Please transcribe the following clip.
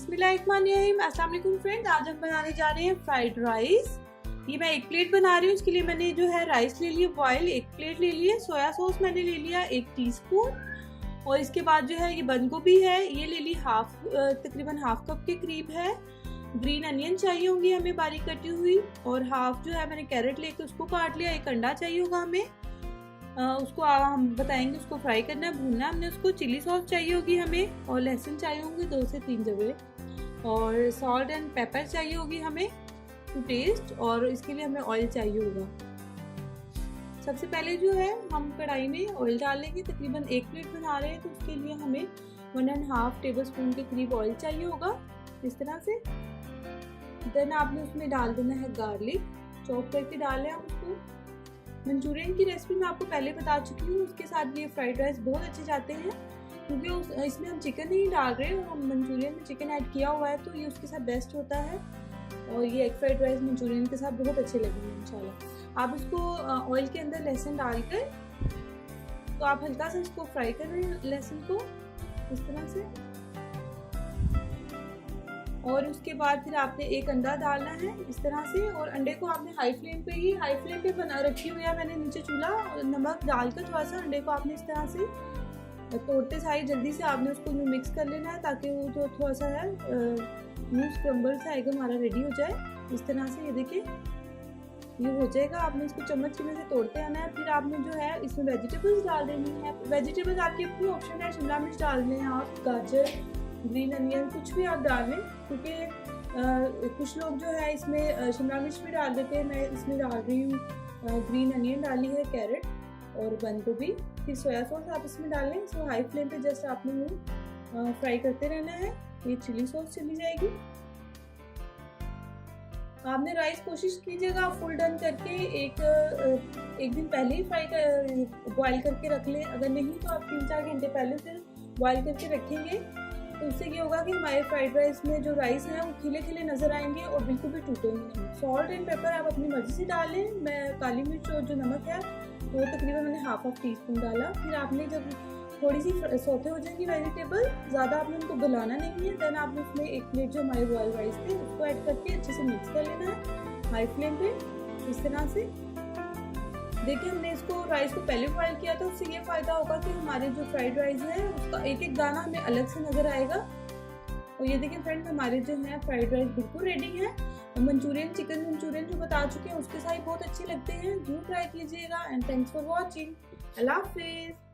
बिस्मिल्लाहिर्रहमानिर्रहीम। अस्सलाम वालेकुम फ्रेंड्स, आज हम बनाने जा रहे हैं फ्राइड राइस। ये मैं एक प्लेट बना रही हूँ। इसके लिए मैंने जो है राइस ले लिया बॉयल, एक प्लेट ले लिया। सोया सॉस मैंने ले लिया 1 टीस्पून। और इसके बाद जो है ये बंद गोभी है, ये ले ली तकरीबन हाफ कप के करीब है। ग्रीन अनियन चाहिए होंगी हमें बारीक कटी हुई। और हाफ जो है मैंने कैरेट लेके उसको काट लिया। एक अंडा चाहिए होगा हमें, उसको हम बताएंगे उसको फ्राई करना है, भूनना है हमने उसको। चिली सॉस चाहिए होगी हमें, और लहसुन चाहिए होंगे 2 से 3 जगह, और सॉल्ट एंड पेपर चाहिए होगी हमें टू टेस्ट। और इसके लिए हमें ऑयल चाहिए होगा। सबसे पहले जो है हम कढ़ाई में ऑयल डाल लेंगे। तकरीबन 1 प्लेट बना रहे हैं तो उसके लिए हमें 1.5 टेबल स्पून के करीब ऑयल चाहिए होगा, इस तरह से। देन आपने उसमें डाल देना है गार्लिक, चॉप करके डाल लें आप उसको। मंचूरियन की रेसिपी मैं आपको पहले बता चुकी हूँ, उसके साथ ये फ्राइड राइस बहुत अच्छे जाते हैं, क्योंकि इसमें हम चिकन नहीं डाल रहे और हम मंचूरियन में चिकन ऐड किया हुआ है, तो ये उसके साथ बेस्ट होता है। और ये एग फ्राइड राइस मंचूरियन के साथ बहुत अच्छे लगेंगे इंशाल्लाह। आप इसको ऑयल के अंदर लहसुन डालकर, तो आप हल्का सा इसको फ्राई कर रहे हैं लहसुन को इस तरह से। और उसके बाद फिर आपने एक अंडा डालना है इस तरह से। और अंडे को आपने हाई फ्लेम पे बना रखी हुई है मैंने नीचे चूल्हा। नमक डालकर थोड़ा सा अंडे को आपने इस तरह से तोड़ते सारी जल्दी से आपने उसको मिक्स कर लेना है, ताकि वो जो थोड़ा सा है स्क्रम्बल सा आएगा हमारा रेडी हो जाए इस तरह से। ये देखिए ये हो जाएगा। आपने इसको चम्मच की मदद से तोड़ते आना है। फिर आपने जो है इसमें वेजिटेबल्स डाल देनी है। वेजिटेबल्स आपकी अपनी ऑप्शन है, शिमला मिर्च डाल लें आप, गाजर, ग्रीन अनियन, कुछ भी आप डाल लें, क्योंकि कुछ लोग जो है इसमें शिमला मिर्च भी डाल देते हैं। मैं इसमें डाल रही हूँ ग्रीन अनियन डाली है, कैरेट और बंद गोभी। फिर सोया सॉस आप इसमें डालें। इसको हाई फ्लेम पे जस्ट आपने वो फ्राई करते रहना है। ये चिली सॉस चली जाएगी। आपने राइस कोशिश कीजिएगा फुल डन करके एक दिन पहले ही बॉयल करके रख लें। अगर नहीं तो आप 3-4 घंटे पहले से बॉयल करके रखेंगे, तो उससे ये होगा कि हमारे फ्राइड राइस में जो राइस है वो खिले खिले नज़र आएंगे और बिल्कुल भी टूटेंगे नहीं। सॉल्ट एंड पेपर आप अपनी मर्जी से डाल लें। मैं काली मिर्च और जो नमक है वो तकरीबन मैंने हाफ टीस्पून डाला। फिर आपने जब थोड़ी सी सौते हो जाएंगी वेजिटेबल, ज़्यादा आपने उनको गलाना नहीं है। देन आपने उसमें 1 प्लेट जो हमारे बॉयल राइस थे उसको ऐड करके अच्छे से मिक्स कर लेना है हाई फ्लेम पे इस तरह से। देखिए हमने इसको राइस को पहले बॉयल किया था, उससे ये फ़ायदा होगा कि हमारे जो फ्राइड राइस है उसका एक एक दाना हमें अलग से नज़र आएगा। और ये देखिए फ्रेंड्स, हमारे जो है फ्राइड राइस बिल्कुल रेडी है। मंचूरियन, चिकन मंचूरियन जो बता चुके हैं उसके साथ बहुत अच्छे लगते हैं, जरूर ट्राई कीजिएगा। And thanks for watching. अल्लाह हाफिज़।